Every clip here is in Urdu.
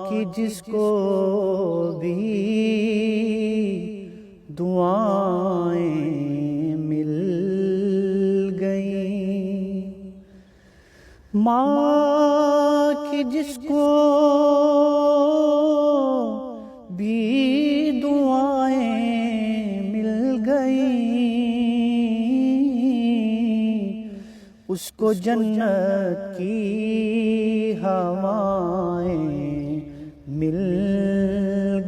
کہ جس کو بھی دعائیں مل گئیں، ماں کی جس کو بھی دعائیں مل گئیں، اس کو جنت کی ہوائیں مل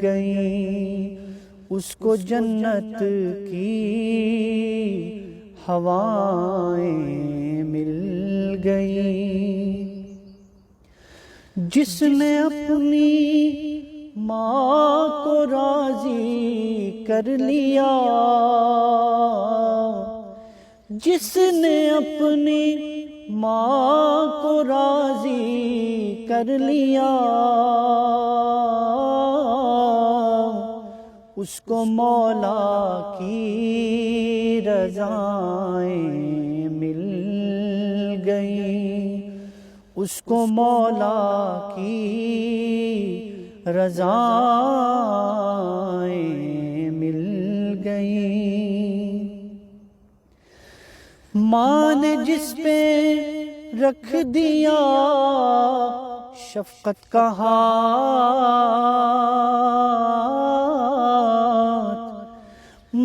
گئیں، اس کو جنت کی ہوائیں مل گئیں۔ جس نے اپنی ماں کو راضی کر لیا، جس نے اپنی ماں کو راضی کر لیا، اس کو مولا کی رضائیں مل گئیں، اس کو مولا کی رضائیں مل گئیں۔ ماں نے جس پہ رکھ دیا شفقت کا ہاتھ،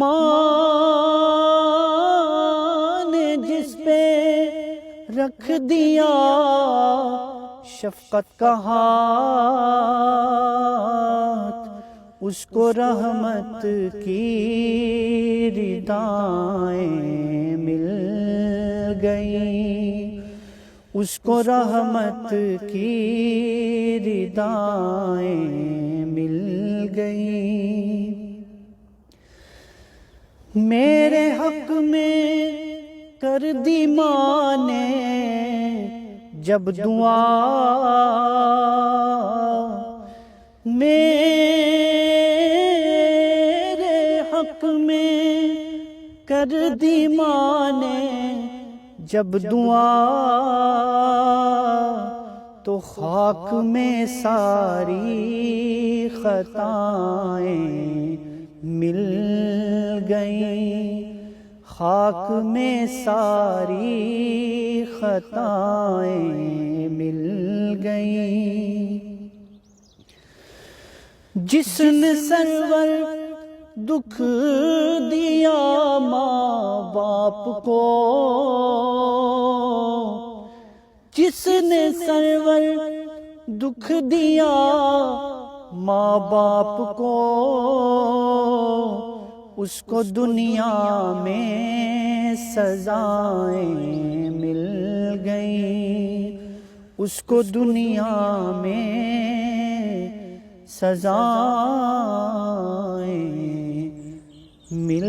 ماں نے جس پہ رکھ دیا شفقت کا ہاتھ، اس کو رحمت کی ردائیں مل گئیں، اس کو رحمت کی ردائیں مل گئیں۔ میرے حق میں کر دی ماں نے جب دعا، میرے حق میں کر دی ماں نے جب دعا، تو خاک میں ساری خطائیں مل گئیں، خاک میں ساری خطائیں مل گئیں۔ جس نے سرور دکھ دیا ماں باپ کو، جس نے سرور دکھ دیا ماں باپ کو، اس کو دنیا میں سزائیں مل گئیں، اس کو دنیا میں سزائیں مل